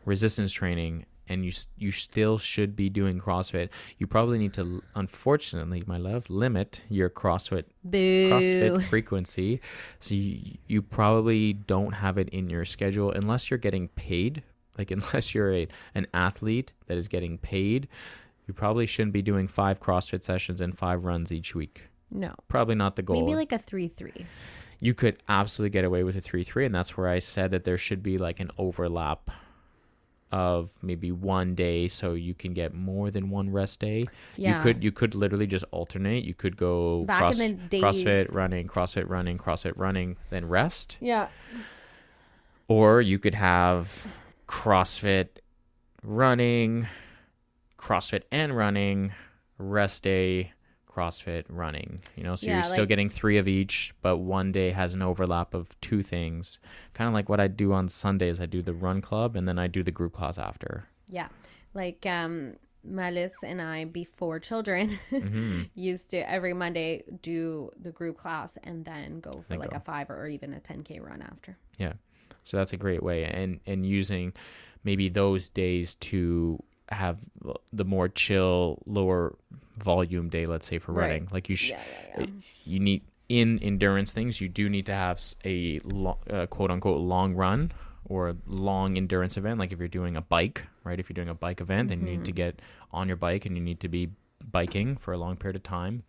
A: resistance training, and you still should be doing CrossFit. You probably need to, unfortunately, my love, limit your CrossFit frequency. So you probably don't have it in your schedule unless you're getting paid. Like unless you're an athlete that is getting paid, you probably shouldn't be doing 5 CrossFit sessions and 5 runs each week.
C: No.
A: Probably not the goal.
C: Maybe like a 3-3.
A: You could absolutely get away with a 3-3, and that's where I said that there should be like an overlap of maybe one day, so you can get more than one rest day. Yeah. You could literally just alternate. You could go CrossFit running, then rest.
C: Yeah.
A: Or you could have CrossFit running, rest day, CrossFit running, so you're still getting 3 of each, but one day has an overlap of 2 things. Kind of like what I do on Sundays. I do the run club and then I do the group class after.
C: Yeah. Like Malis and I, before children, used to every Monday do the group class and then go for a 5 or even a 10K run after.
A: Yeah. So that's a great way. And using maybe those days to have the more chill, lower volume day, let's say, for running. Like you need, in endurance things, you do need to have a quote unquote long run or a long endurance event. Like if you're doing a bike, right? If you're doing a bike event, then you need to get on your bike and you need to be biking for a long period of time.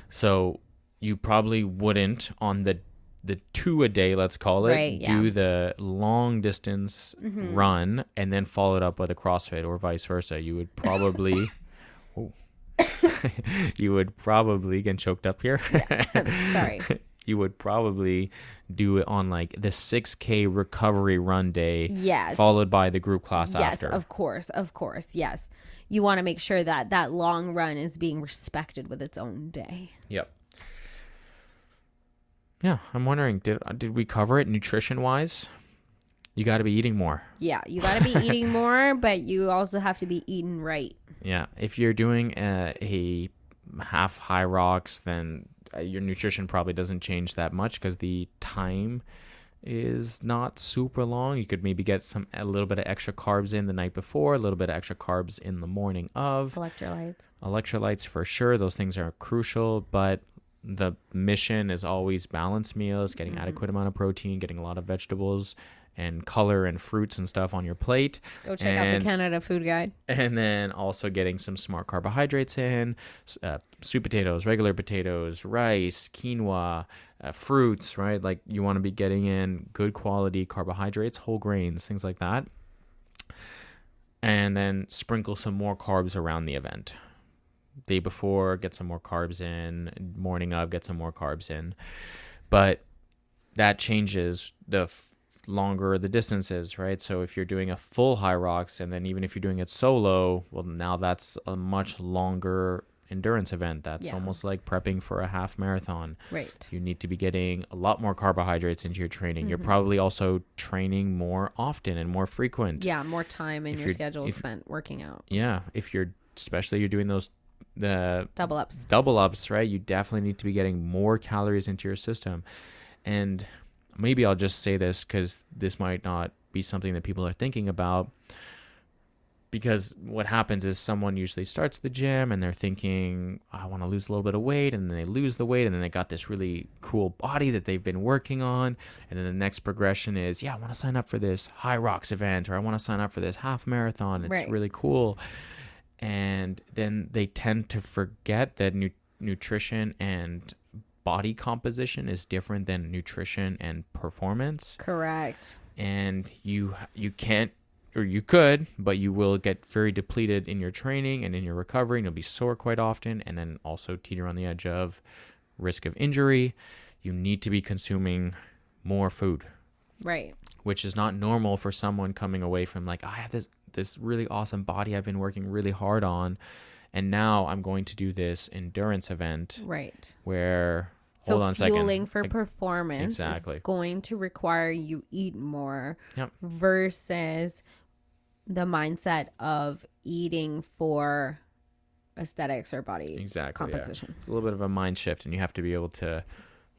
A: So you probably wouldn't on the 2 a day, let's call it, do the long distance run and then follow it up with a CrossFit, or vice versa. You would probably getting choked up here.
C: Sorry.
A: You would probably do it on like the 6K recovery run day. Yes. Followed by the group class after.
C: Yes, of course. Yes. You want to make sure that long run is being respected with its own day.
A: Yep. Yeah, I'm wondering, did we cover it nutrition-wise? You got to be eating more.
C: Yeah, you got to be eating more, but you also have to be eating right.
A: Yeah, if you're doing a half Hyrox, then your nutrition probably doesn't change that much because the time is not super long. You could maybe get a little bit of extra carbs in the night before, a little bit of extra carbs in the morning of. Electrolytes for sure. Those things are crucial, but the mission is always balanced meals, getting adequate amount of protein, getting a lot of vegetables and color and fruits and stuff on your plate.
C: Go check out the Canada Food Guide.
A: And then also getting some smart carbohydrates in, sweet potatoes, regular potatoes, rice, quinoa, fruits, right? Like you want to be getting in good quality carbohydrates, whole grains, things like that. And then sprinkle some more carbs around the event. Day before, get some more carbs in. Morning of, get some more carbs in. But that changes the longer the distance is, right? So if you're doing a full Hyrox, and then even if you're doing it solo, well, now that's a much longer endurance event. That's almost like prepping for a half marathon.
C: Right.
A: You need to be getting a lot more carbohydrates into your training. You're probably also training more often and more frequent.
C: Yeah, more time in your schedule spent working out.
A: Yeah, especially you're doing those the
C: double ups,
A: right? You definitely need to be getting more calories into your system. And maybe I'll just say this because this might not be something that people are thinking about, because what happens is someone usually starts the gym and they're thinking, I want to lose a little bit of weight, and then they lose the weight and then they got this really cool body that they've been working on, and then the next progression is, I want to sign up for this Hyrox event, or I want to sign up for this half marathon. It's really cool. And then they tend to forget that nutrition and body composition is different than nutrition and performance.
C: Correct.
A: And you can't, or you could, but you will get very depleted in your training and in your recovery, and you'll be sore quite often, and then also teeter on the edge of risk of injury. You need to be consuming more food.
C: Right.
A: Which is not normal for someone coming away from like, I have this really awesome body I've been working really hard on, and now I'm going to do this endurance event.
C: Right.
A: Where, hold on a second.
C: Fueling for performance is going to require you eat more versus the mindset of eating for aesthetics or body composition.
A: Yeah. A little bit of a mind shift, and you have to be able to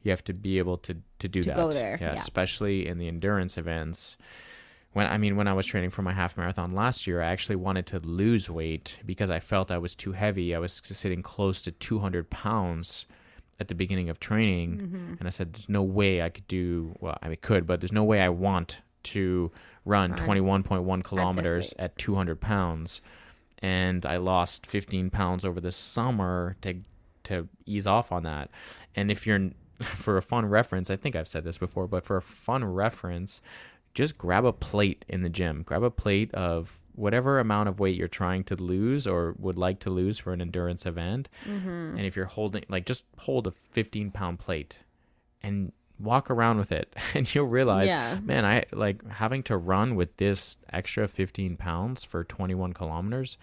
A: do that.
C: Go there.
A: Yeah, especially in the endurance events. When I was training for my half marathon last year, I actually wanted to lose weight because I felt I was too heavy. I was sitting close to 200 pounds at the beginning of training, and I said, there's no way I could do, well, I could, but there's no way I want to run 21.1 kilometers at 200 pounds. And I lost 15 pounds over the summer to ease off on that. And if you're, for a fun reference, I think I've said this before, but for a fun reference, just grab a plate in the gym. Grab a plate of whatever amount of weight you're trying to lose or would like to lose for an endurance event. And if you're holding, just hold a 15-pound plate and walk around with it, and you'll realize, man, I having to run with this extra 15 pounds for 21 kilometers.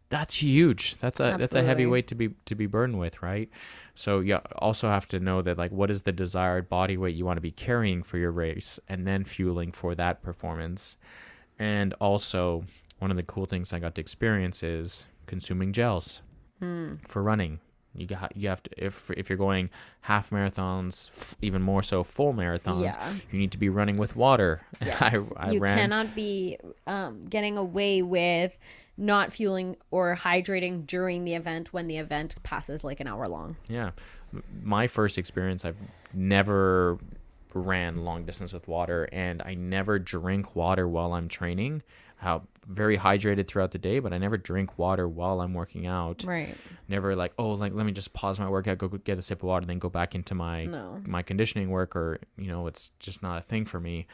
A: That's huge. That's a heavy weight to be burdened with, right? So you also have to know that what is the desired body weight you want to be carrying for your race, and then fueling for that performance. And also, one of the cool things I got to experience is consuming gels for running. You have to, if you're going half marathons, even more so full marathons, you need to be running with water.
C: Yes. You cannot be getting away with not fueling or hydrating during the event when the event passes an hour long.
A: Yeah. My first experience, I've never ran long distance with water, and I never drink water while I'm training. Very hydrated throughout the day, but I never drink water while I'm working out.
C: Right.
A: Never let me just pause my workout, go get a sip of water, then go back into my conditioning work, or it's just not a thing for me.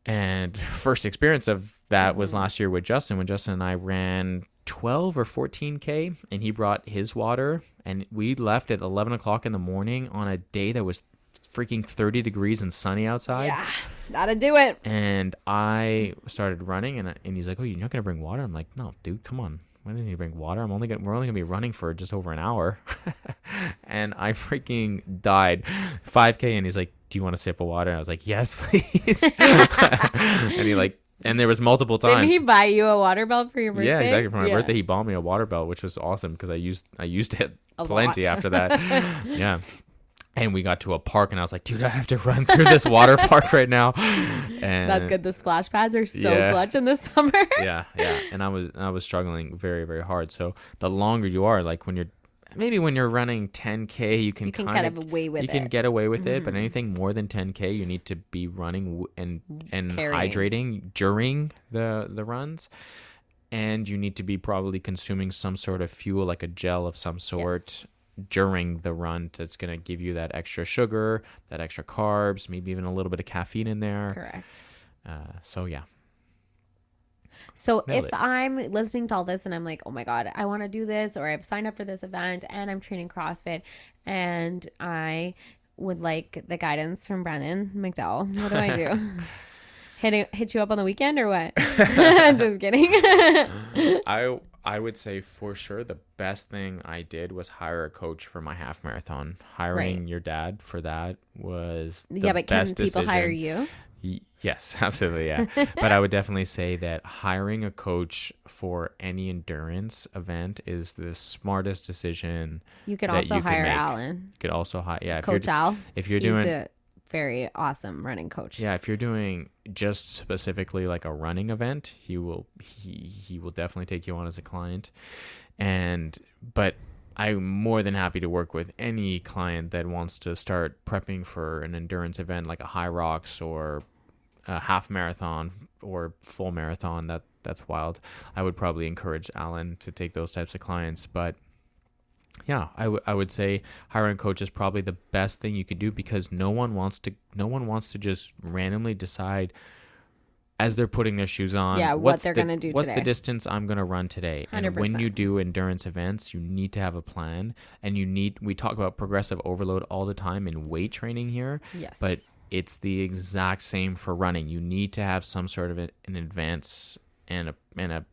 A: And first experience of that was last year with Justin, when Justin and I ran 12 or 14K, and he brought his water, and we left at 11 o'clock in the morning on a day that was freaking 30 degrees and sunny outside.
C: Yeah, gotta do it.
A: And I started running, and he's like, "Oh, you're not gonna bring water?" I'm like, "No, dude, come on. Why didn't you bring water? We're only gonna be running for just over an hour." And I freaking died. 5K, and he's like, "Do you want a sip of water?" And I was like, "Yes, please." And there was multiple times.
C: Didn't he buy you a water belt for your birthday?
A: Yeah, exactly. For my birthday, he bought me a water belt, which was awesome because I used it plenty after that. Yeah. And we got to a park, and I was like, dude, I have to run through this water park right now. And
C: that's good. The splash pads are so clutch in the summer.
A: Yeah. And I was struggling very, very hard. So the longer you are, when you're running 10K, you can
C: get away with
A: it. But anything more than 10K, you need to be running and hydrating during the runs. And you need to be probably consuming some sort of fuel, like a gel of some sort. Yes. During the run, that's going to give you that extra sugar, that extra carbs, maybe even a little bit of caffeine in there.
C: Correct.
A: So
C: if I'm listening to all this and I'm like, oh my God, I want to do this, or I've signed up for this event and I'm training CrossFit, and I would like the guidance from Brandon McDowell, what do I do? Hit you up on the weekend or what? Just kidding.
A: I would say for sure the best thing I did was hire a coach for my half marathon. Hiring your dad for that was the best decision.
C: But can people hire you?
A: Yes, absolutely, yeah. But I would definitely say that hiring a coach for any endurance event is the smartest decision.
C: You could also hire Alan.
A: You could also hire,
C: Coach Al.
A: If you're doing
C: a very awesome running coach.
A: Yeah, if you're doing just specifically a running event, he will definitely take you on as a client. But I'm more than happy to work with any client that wants to start prepping for an endurance event like a Hyrox or a half marathon or full marathon. That's wild. I would probably encourage Alan to take those types of clients, but yeah, I would say hiring a coach is probably the best thing you could do, because no one wants to just randomly decide as they're putting their shoes on
C: what they're going to do today.
A: What's the distance I'm going to run today?
C: 100%.
A: And when you do endurance events, you need to have a plan, and we talk about progressive overload all the time in weight training here.
C: Yes.
A: But it's the exact same for running. You need to have some sort of an advance and a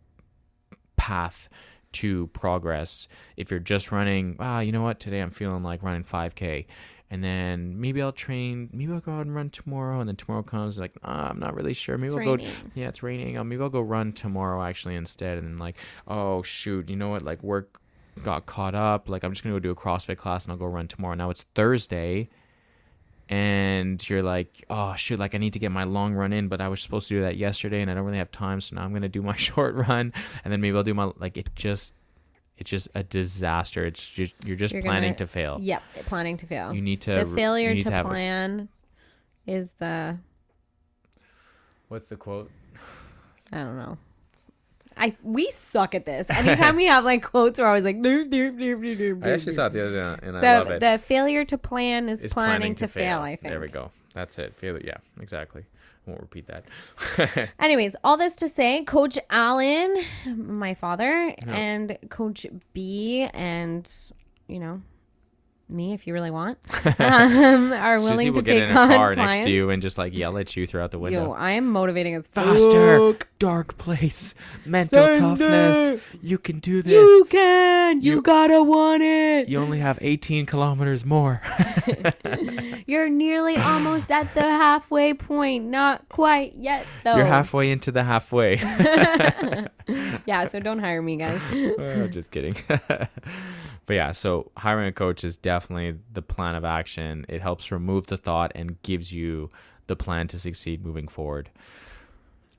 A: path to progress. If you're just running, you know what, today I'm feeling like running 5K, And then maybe I'll go out and run tomorrow. And then tomorrow comes, like, I'm not really sure. Maybe I'll go. Yeah, it's raining. Maybe I'll go run tomorrow actually instead. And then like, oh shoot, you know what? Like work got caught up. Like I'm just gonna go do a CrossFit class and I'll go run tomorrow. Now it's Thursday, and you're like, oh shoot, like I need to get my long run in, but I was supposed to do that yesterday, and I don't really have time. So now I'm gonna do my short run, and then maybe I'll do my It's just a disaster. You're just planning to fail.
C: Yep, planning to fail.
A: You need to.
C: The failure to plan is the.
A: What's the quote?
C: I don't know. We suck at this. Anytime we have like quotes, we're always like.
A: I actually saw it the other day, and I love it.
C: The failure to plan is planning to fail. I think.
A: There we go. That's it. Failure. Yeah, exactly. Won't repeat that.
C: Anyways, all this to say, Coach Allen, my father, and Coach B, and me, if you really want, are willing
A: Susie will
C: to
A: get
C: take
A: in a
C: on
A: car
C: clients.
A: next to you and just like yell at you throughout the window.
C: Yo, I am motivating as
A: faster,
C: fuck.
A: dark place, mental toughness. You can do this.
C: You can. You gotta want it.
A: You only have 18 kilometers more.
C: You're nearly almost at the halfway point. Not quite yet, though.
A: You're halfway into the halfway.
C: Yeah, so don't hire me, guys.
A: Oh, just kidding. But yeah, so hiring a coach is definitely the plan of action. It helps remove the thought and gives you the plan to succeed moving forward.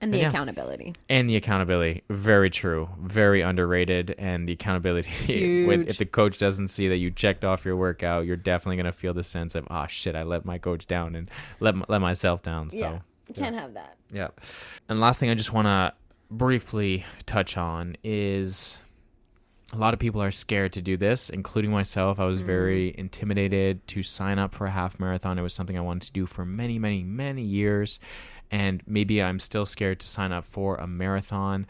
C: And the accountability.
A: And the accountability. Very true. Very underrated. And the accountability. If the coach doesn't see that you checked off your workout, you're definitely going to feel the sense of, oh, shit, I let my coach down and let myself down. So
C: yeah, can't have that.
A: Yeah. And last thing I just want to briefly touch on is a lot of people are scared to do this, including myself. I was very intimidated to sign up for a half marathon. It was something I wanted to do for many, many, many years. And maybe I'm still scared to sign up for a marathon.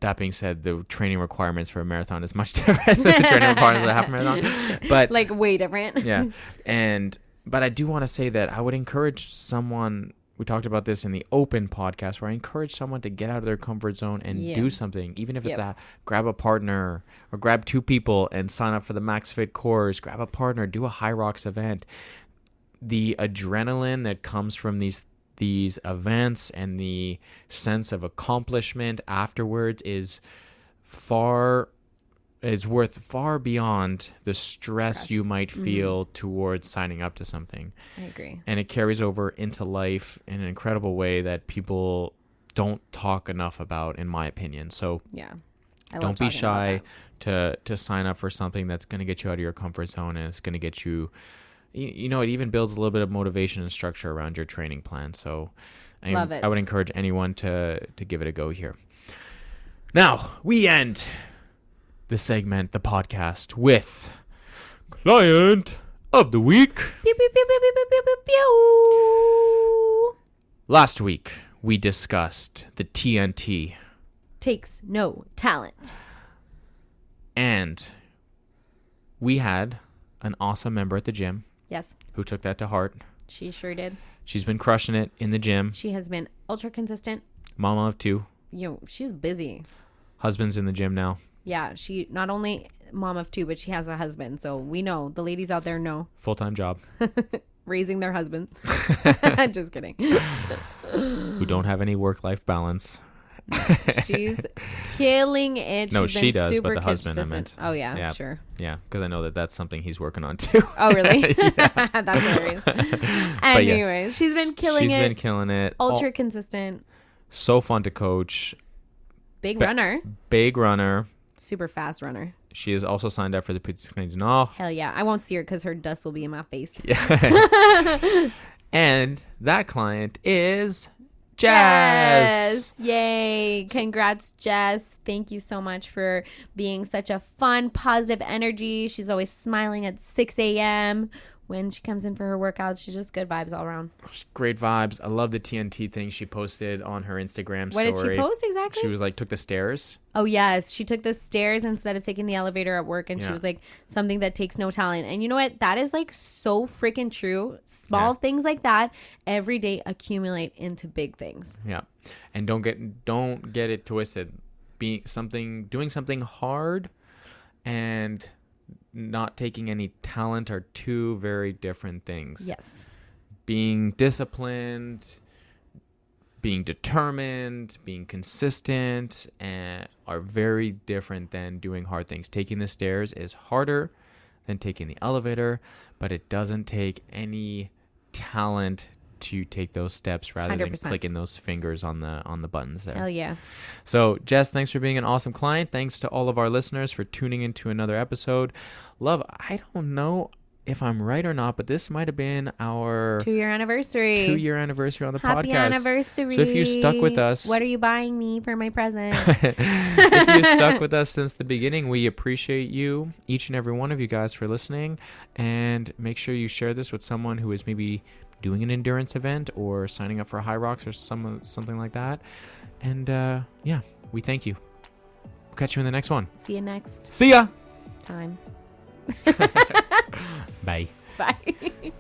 A: That being said, the training requirements for a marathon is much different than the training requirements of a half marathon. But
C: like way different.
A: Yeah. But I do want to say that I would encourage someone. We talked about this in the open podcast where I encourage someone to get out of their comfort zone and do something, even if it's grab a partner or grab two people and sign up for the Max Fit course, grab a partner, do a Hyrox event. The adrenaline that comes from these events and the sense of accomplishment afterwards is worth far beyond the stress you might feel towards signing up to something.
C: I agree.
A: And it carries over into life in an incredible way that people don't talk enough about, in my opinion. So don't be shy to sign up for something that's going to get you out of your comfort zone, and it's going to get you, it even builds a little bit of motivation and structure around your training plan. So
C: Love it.
A: I would encourage anyone to give it a go here. Now, we end the segment, the podcast, with Client of the Week.
C: Pew, pew, pew, pew, pew, pew, pew, pew.
A: Last week, we discussed the TNT.
C: Takes no talent.
A: And we had an awesome member at the gym.
C: Yes.
A: Who took that to heart.
C: She sure did.
A: She's been crushing it in the gym.
C: She has been ultra consistent.
A: Mama of two.
C: She's busy.
A: Husband's in the gym now.
C: Yeah, she not only mom of two, but she has a husband. So we know, the ladies out there know.
A: Full-time job.
C: Raising their husband. Just kidding.
A: Who don't have any work-life balance.
C: She's killing it.
A: No,
C: She's
A: she
C: been
A: does,
C: super
A: but the husband, I
C: consistent.
A: meant.
C: Oh, yeah, sure.
A: Yeah, because I know that's something he's working on, too.
C: Oh, really? That's hilarious. Anyways, she's been killing it.
A: She's been killing it.
C: Ultra consistent.
A: So fun to coach.
C: Big runner.
A: Big runner.
C: Super fast runner.
A: She is also signed up for the Petite Canadian Nord.
C: Hell yeah. I won't see her because her dust will be in my face.
A: Yeah. And that client is Jess.
C: Yay. Congrats, Jess. Thank you so much for being such a fun, positive energy. She's always smiling at 6 a.m. when she comes in for her workouts. She's just good vibes all around.
A: Great vibes. I love the TNT thing she posted on her Instagram story.
C: What did she post exactly?
A: She was like, took the stairs.
C: Oh, yes. She took the stairs instead of taking the elevator at work. And she was like, something that takes no talent. And you know what? That is like so freaking true. Small things like that every day accumulate into big things.
A: Yeah. And don't get it twisted. Doing something hard and not taking any talent are two very different things.
C: Yes.
A: Being disciplined, being determined, being consistent, are very different than doing hard things. Taking the stairs is harder than taking the elevator, but it doesn't take any talent to take those steps rather
C: 100%.
A: than clicking those fingers on the buttons there.
C: Hell yeah.
A: So, Jess, thanks for being an awesome client. Thanks to all of our listeners for tuning into another episode. Love, I don't know if I'm right or not, but this might have been our
C: 2-year anniversary.
A: 2-year anniversary on the
C: Happy
A: podcast.
C: anniversary.
A: So if you stuck with us,
C: what are you buying me for my present?
A: if you stuck with us since the beginning, we appreciate you, each and every one of you guys, for listening. And make sure you share this with someone who is maybe doing an endurance event or signing up for Hyrox or something like that. And yeah, we thank you. We'll catch you in the next one.
C: See you next
A: See ya.
C: time.
A: Bye.
C: Bye.